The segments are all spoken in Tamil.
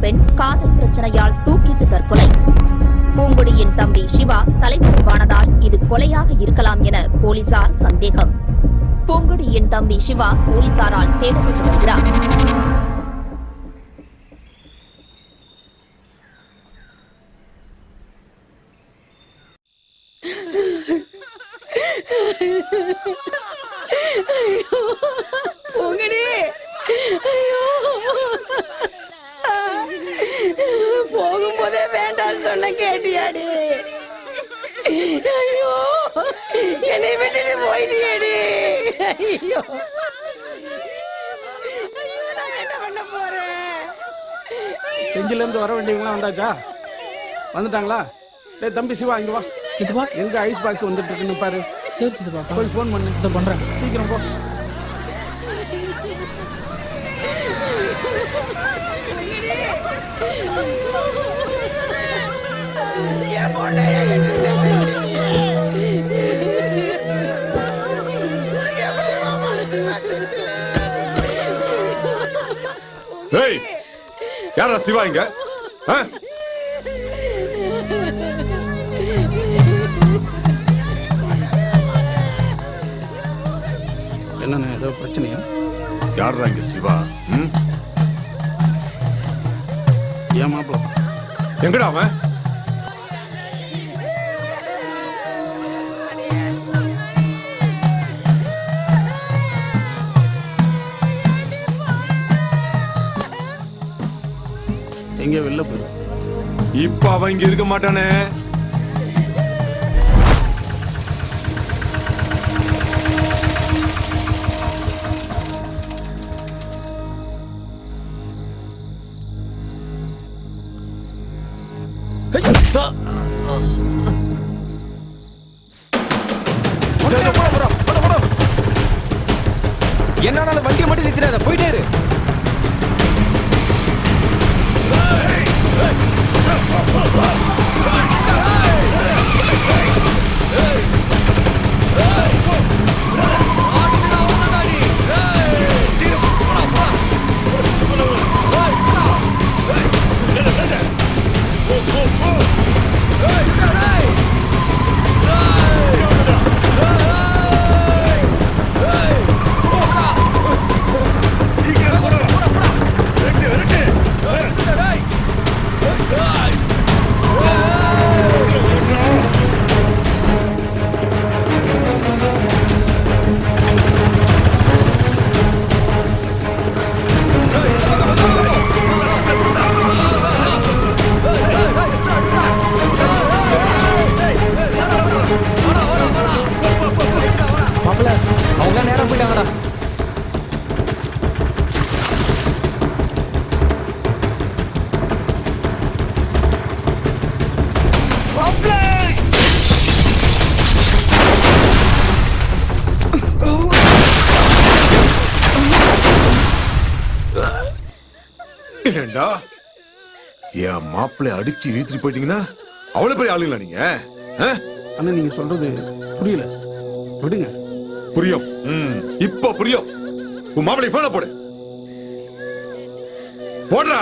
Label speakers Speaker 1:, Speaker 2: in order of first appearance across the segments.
Speaker 1: இளம்பெண் காதல் பிரச்சனையால் தூக்கிட்டு தற்கொலை. பூங்குடியின் தம்பி சிவா தலைமறைவானதால் இது கொலையாக இருக்கலாம் என போலீசார் சந்தேகம். பூங்குடியின் தம்பி சிவா போலீசாரால் தேடப்பட்டு வருகிறார்.
Speaker 2: போகும்போதே வேண்டான்னு சொன்ன கேட்டியாடி? ஐயோ, என்னை விட்டுட்டு போயிட்டியாடி? ஐயோ, நான் என்ன பண்ண போறேன்?
Speaker 3: செஞ்சில இருந்து வர வேண்டியவங்களா வந்தாச்சா? வந்துட்டாங்களா? டேய் தம்பி சிவா, இங்க வா.
Speaker 4: சித்தப்பா,
Speaker 3: எங்க ஐஸ் பாக்ஸ் வந்துட்டு இருக்குன்னு பாரு.
Speaker 4: சரி சித்தப்பா,
Speaker 3: போய் ஃபோன் பண்ணு.
Speaker 4: இதை பண்றேன்.
Speaker 3: சீக்கிரம் போ.
Speaker 5: ஏய், யாரா சிவா இங்க?
Speaker 3: என்னண்ணா, ஏதோ பிரச்சனையா?
Speaker 5: யாரா இங்க சிவா?
Speaker 3: ஏன் மாப்பிள்ள?
Speaker 5: எங்கடா அவன்?
Speaker 3: எங்க வெளில போய்?
Speaker 5: இப்ப அவன் இங்க இருக்க மாட்டானே.
Speaker 4: என்னால வண்டியை மட்டும் நிறுத்திடாத, போயிட்டே இரு. அவங்க நேரம் போயிட்டாங்கடா.
Speaker 5: ஏண்டா, என் மாப்பிள்ளை அடிச்சு இழுத்துட்டு போயிட்டீங்கன்னா அவ்வளவு பெரிய ஆளுங்களா நீங்க?
Speaker 3: அண்ணா, நீங்க சொல்றது புரியல, விடுங்க.
Speaker 5: புரியும், இப்ப புரியும். உன் மாப்பிள்ளை போன போடு. போடுறா.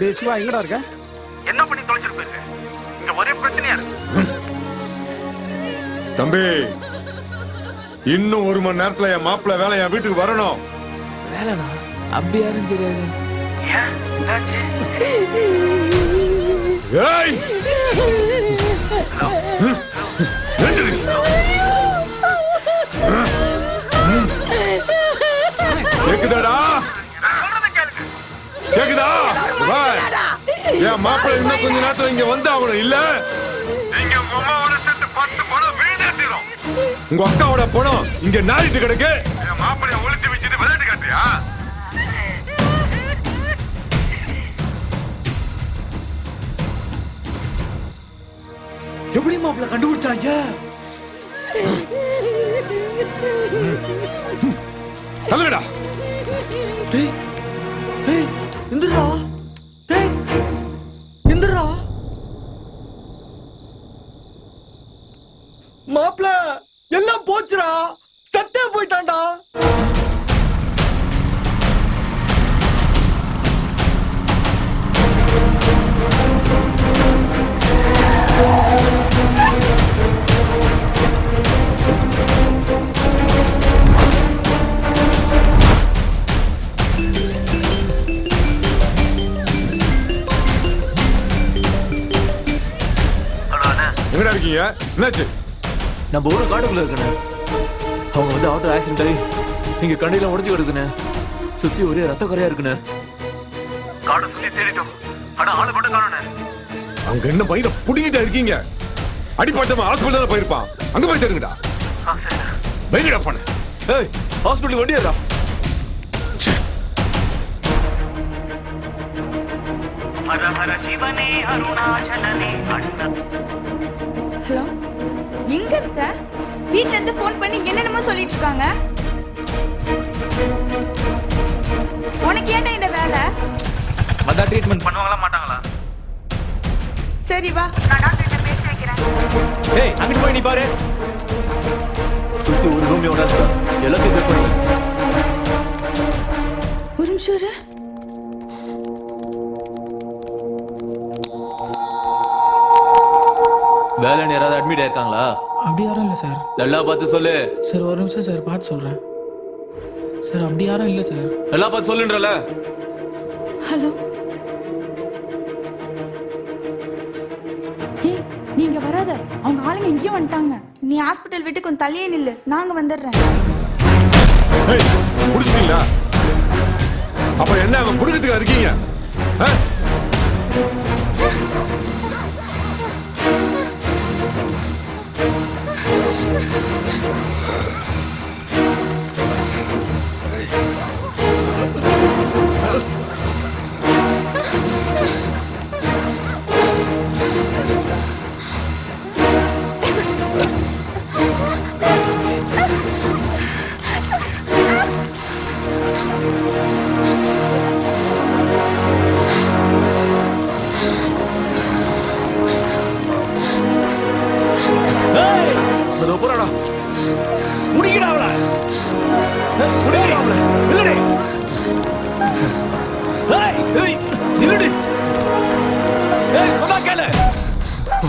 Speaker 3: டேய் சிவா எங்கடா இருக்க?
Speaker 6: என்ன பண்ணி தொலைச்சிட்டு போயிருக்க? இங்க ஒரே பிரச்சனையா இருக்கு.
Speaker 5: தம்பி, இன்னும் 1 மணி நேரத்துல என் மாப்பிள்ளை வேலை என் வீட்டுக்கு வரணும்.
Speaker 4: வேலைண்ணா அப்படி யாரும் தெரியாது.
Speaker 6: ஏன் என்னாச்சு?
Speaker 5: ஏய் எழுந்திரு. கேக்குதாடா? கேக்குதா? பாய், என் மாப்பிள்ளை இன்னும் கொஞ்ச நேரத்துல இங்க வந்து ஆகணும். இல்ல
Speaker 6: நீங்க உங்க அம்மாவோட சேர்த்து 10 பணம் வீணாத்திரும்.
Speaker 5: உங்க அக்காவோட பணம் இங்க நாரிட்டு கிடக்கு.
Speaker 6: என் மாப்பிள்ளைய ஒளிச்சு வச்சுட்டு விளையாட்டு காட்டியா?
Speaker 4: எப்படி மாப்பிள்ள கண்டுபிடிச்சாங்க?
Speaker 5: தள்ளுடா.
Speaker 4: டேய் டேய் இந்திரா, டேய் இந்திரா, மாப்பிள்ள எல்லாம் போச்சுடா, சத்தே போயிட்டான்டா.
Speaker 5: எங்கடா இருக்கீங்க? என்னாச்சு?
Speaker 4: நம்ம ஊரு காட்டுக்குள்ள இருக்குண்ணே. அவங்க வந்து ஆட்டோ ஆக்சிடென்ட் ஆகி இங்க கண்டையில உடஞ்சு கிடக்குண்ணே. சுத்தி ஒரே ரத்த கரையா இருக்குண்ணே.
Speaker 6: காடை சுத்தி தேடிட்டோம். ஆனா ஆளு மட்டும் காணோம்.
Speaker 5: அங்க என்ன பையில புடிங்கிட்டா இருக்கீங்க? அடிப்பட்டவன் ஹாஸ்பிட்டல் போயிருப்பான். அங்க போய் தேடுங்கடா. வைங்கடா போன.
Speaker 4: ஏய் ஹாஸ்பிட்டல் வண்டி ஏறா.
Speaker 6: ஹர ஹர சிவனே அருணாச்சலனே அண்ணா.
Speaker 7: ஹலோ, எங்க இருக்க? வீட்ல இருந்து ஃபோன் பண்ணி என்னென்னமோ சொல்லிட்டு இருக்காங்க. உனக்கு ஏன்டா இந்த வேலை?
Speaker 4: வந்தா ட்ரீட்மெண்ட்
Speaker 6: பண்ணுவாங்களா மாட்டாங்களா?
Speaker 7: சரி வா, நான் டாக்டர்கிட்ட பேசி வைக்கிறேன்.
Speaker 4: ஏய் அங்கிட்டு போய் நீ பாரு. சுத்தி ஒரு ரூம் எவனா இருக்கா? எல்லாத்தையும் செக் பண்ணு.
Speaker 7: ஒரு நிமிஷம் இரு.
Speaker 4: வேலைன்னு யாராவது அட்மிட் ஆயிருக்காங்களா?
Speaker 8: அப்படி யாரும் இல்லை சார்.
Speaker 4: நல்லா பார்த்து சொல்லு.
Speaker 8: சார் ஒரு நிமிஷம் சார், பார்த்து சொல்கிறேன் சார். அப்படி யாரும் இல்லை சார்.
Speaker 4: நல்லா பார்த்து சொல்லுன்றல.
Speaker 7: ஹலோ, ஏய் நீங்க வராத, அவங்க ஆளுங்க இங்கேயும் வந்துட்டாங்க. நீ ஹாஸ்பிட்டல் விட்டு கொஞ்சம் தள்ளியே நில்லு, நாங்க வந்துடுறேன்.
Speaker 5: ஏய், புடிச்சிட்டீங்களா? அப்ப என்ன அவன் புடிக்கிறதுக்கு இருக்கீங்க?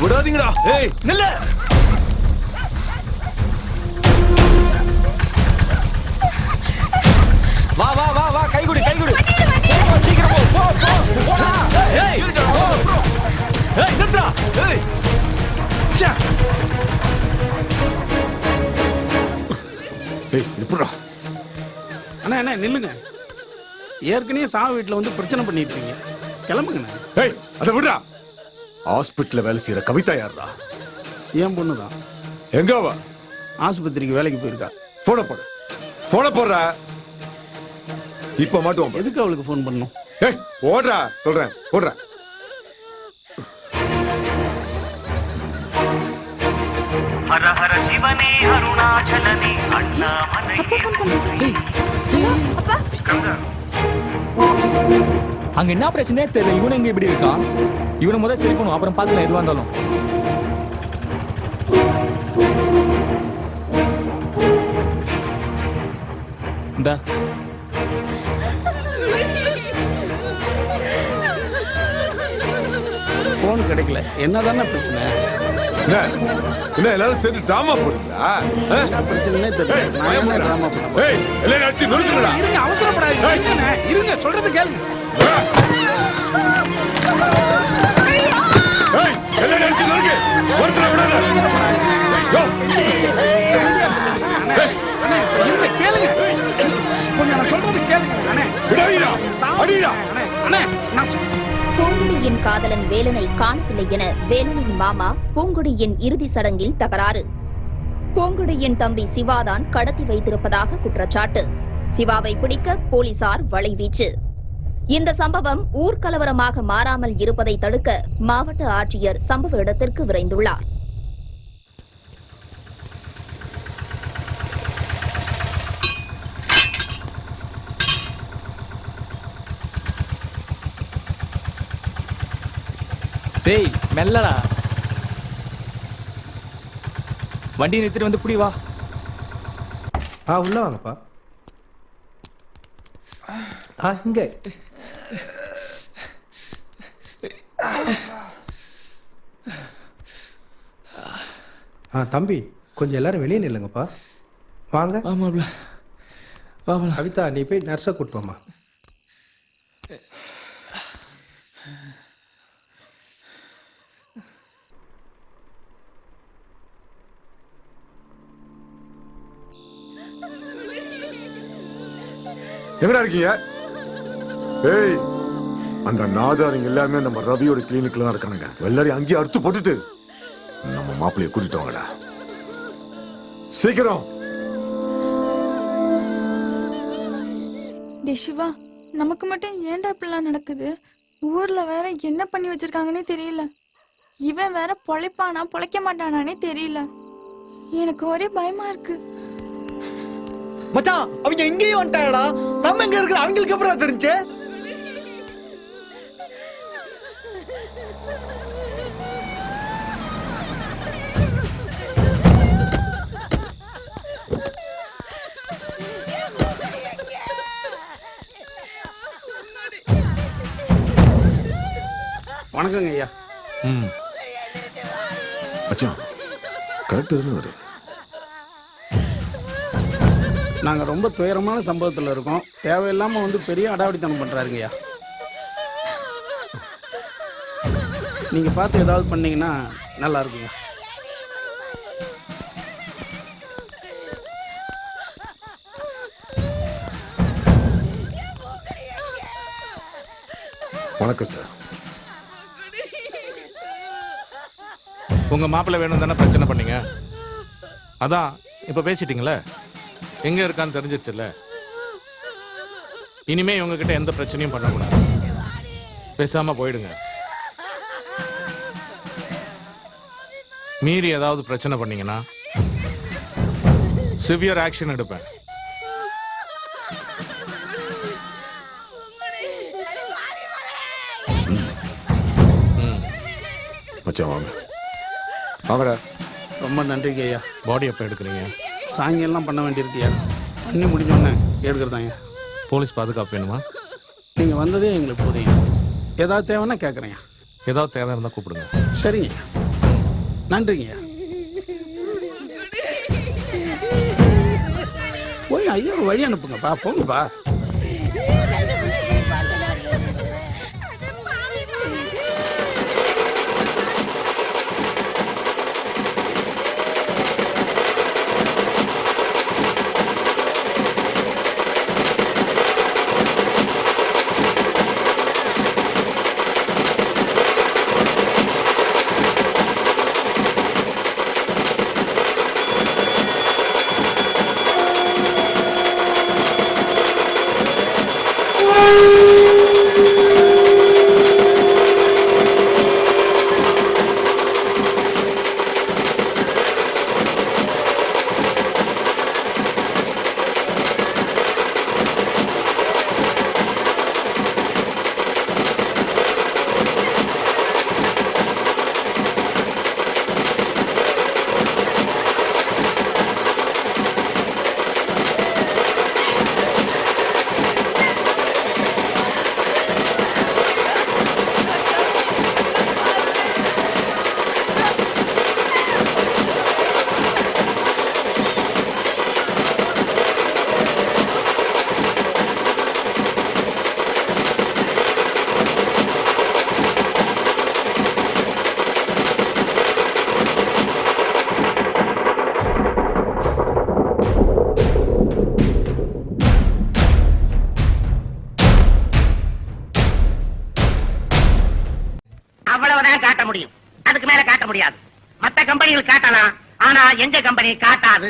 Speaker 4: விடாதீங்கடா. ஏய் நில்லு. வா வா வா வா, கை குடி கை குடி. சீக்கிரம் போ போ போடா. ஏய் ஏய் நின்றா. ஏய் ச்சே.
Speaker 5: ஏய் இப்படா.
Speaker 3: அண்ணா அண்ணா நில்லுங்க. ஏற்கனவே சாவு வீட்டில் வந்து பிரச்சனை பண்ணிட்டு இருக்கீங்க. கிளம்புங்கண்ணா.
Speaker 5: ஏய் அதை விடுறா. ஹாஸ்பிட்டல்ல வேலை செய்யற கவிதா யாரா?
Speaker 3: என் பொண்ணு தான்.
Speaker 5: எங்க அவ?
Speaker 3: ஆஸ்பத்திரிக்கு வேலைக்கு போயிருக்கா.
Speaker 5: போன போடு. போன போடுற. இப்ப மாட்டுவோம்.
Speaker 3: எதுக்கு அவளுக்கு ஃபோன் பண்ணணும்?
Speaker 5: ஏய் ஓடுறா சொல்றேன். ஓடுறா.
Speaker 6: ஹர ஹர சிவனே அருணாச்சலனே அண்ணாமலை.
Speaker 7: அப்பா
Speaker 4: அங்க என்ன பிரச்சனையே தெரியல. இவன் எங்க இப்படி இருக்கான்? இவனை முதல்ல சரி பண்ணும், அப்புறம் பார்க்கலாம் எதுவா இருந்தாலும். இந்த
Speaker 3: கிடைக்கல என்னதானே பிரச்சனை?
Speaker 5: என்ன என்ன எல்லாரும் சேர்ந்து டிராமா போடுறீங்களா?
Speaker 3: என்ன பிரச்சனைனே தெரியல. நான் என்ன டிராமா பண்ணேன்?
Speaker 5: ஏய் எல்லாரும் அடிச்சு நொறுக்குங்கடா.
Speaker 3: இருங்க, அவசரப்படாதீங்க. இருங்கண்ணே, இருங்க, சொல்றது கேளுங்க.
Speaker 5: ஏய் எல்லாரும் அடிச்சு நொறுக்கு. ஒருத்தர விடாத. யோ
Speaker 3: அண்ணே, இருங்க, கேளுங்க. கொஞ்சம் நான் சொல்றது கேளுங்க. அண்ணே,
Speaker 5: விடாதீடா. அடிடா.
Speaker 3: அண்ணே, நான்
Speaker 1: பூங்குடியின் காதலன் வேலனை காணவில்லை என வேலனின் மாமா பூங்குடியின் இறுதி சடங்கில் தகராறு. பூங்குடியின் தம்பி சிவாதான் கடத்தி வைத்திருப்பதாக குற்றச்சாட்டு. சிவாவை பிடிக்க போலீசார் வலைவீச்சு. இந்த சம்பவம் ஊர்கலவரமாக மாறாமல் இருப்பதை தடுக்க மாவட்ட ஆட்சியர் சம்பவ இடத்திற்கு விரைந்துள்ளார்.
Speaker 4: டேய் மெல்லடா. வண்டி நிறுத்திட்டு வந்து புடி வா.
Speaker 9: உள்ள வாங்கப்பா. இங்க தம்பி கொஞ்சம் எல்லாரும் வெளியே நில்லுங்கப்பா. வாங்க.
Speaker 4: ஆமாப்ல.
Speaker 9: கவிதா நீ போய் நர்ஸை கூட்டு வாமா.
Speaker 5: எங்கடா இருக்கீங்க? ஏய் அந்த நாதாரிங்க எல்லாருமே நம்ம ரவியோட கிளினிக்ல தான் இருக்கானுங்க. எல்லாரையும் அங்கேயே அறுத்து போட்டுட்டு நம்ம மாப்பிள்ளைய கூட்டிட்டு வாங்கடா சீக்கிரம்.
Speaker 7: டே சிவா, நமக்கு மட்டும் ஏன்டா இப்படிலாம் நடக்குது? ஊர்ல வேற என்ன பண்ணி வச்சிருக்காங்கன்னே தெரியல. இவன் வேற பொழைப்பானா பொழைக்க மாட்டானானே தெரியல. எனக்கு ஒரே பயமா இருக்கு.
Speaker 4: மச்சான் அவங்க எங்கேயும் வந்துட்டாங்கடா. நம்ம எங்க இருக்கிற அவங்களுக்கு அப்புறம் தெரிஞ்சு.
Speaker 3: வணக்கங்க ஐயா.
Speaker 5: மச்சான் கரெக்ட் தானே வரு.
Speaker 3: நாங்க ரொம்ப துயரமான சம்பவத்தில் இருக்கோம். தேவையில்லாம வந்து பெரிய அடாவடித்தனம் பண்றாருங்கய்யா. நீங்க பார்த்து ஏதாவது பண்ணீங்கன்னா நல்லா இருக்குங்க.
Speaker 5: வணக்கம் சார்.
Speaker 10: உங்க மாப்பிள்ளை வேணும் தானே பிரச்சனை பண்ணீங்க? அதான் இப்ப பேசிட்டீங்களே, எங்க இருக்கான்னு தெரிஞ்சிருச்சுல்ல. இனிமே இவங்க கிட்ட எந்த பிரச்சனையும் பண்ணக்கூடாது. பேசாம போயிடுங்க. மீறி ஏதாவது பிரச்சனை பண்ணீங்கன்னா சிவியர் ஆக்ஷன் எடுப்பேன்.
Speaker 5: மச்சான் வாங்க வாங்கடா.
Speaker 3: ரொம்ப நன்றிங்க ஐயா.
Speaker 10: பாடி எப்போ எடுக்கிறீங்க?
Speaker 3: சாயங்காலம் பண்ண வேண்டியிருக்கியா? பண்ணி முடிஞ்சோடனே எடுக்கிறதாங்க.
Speaker 10: போலீஸ் பாதுகாப்பு வேணுமா?
Speaker 3: நீங்கள் வந்ததே எங்களுக்கு போதுங்க. ஏதாவது தேவைன்னா கேட்குறேங்க.
Speaker 10: ஏதாவது தேவை இருந்தால் கூப்பிடுங்க.
Speaker 3: சரிங்க, நன்றிங்க. போய் ஐயா வழி அனுப்புங்கப்பா. போங்கப்பா.
Speaker 6: மத்த கம்பெனிகள் காட்டலாம், ஆனா எங்க கம்பெனி காட்டாது.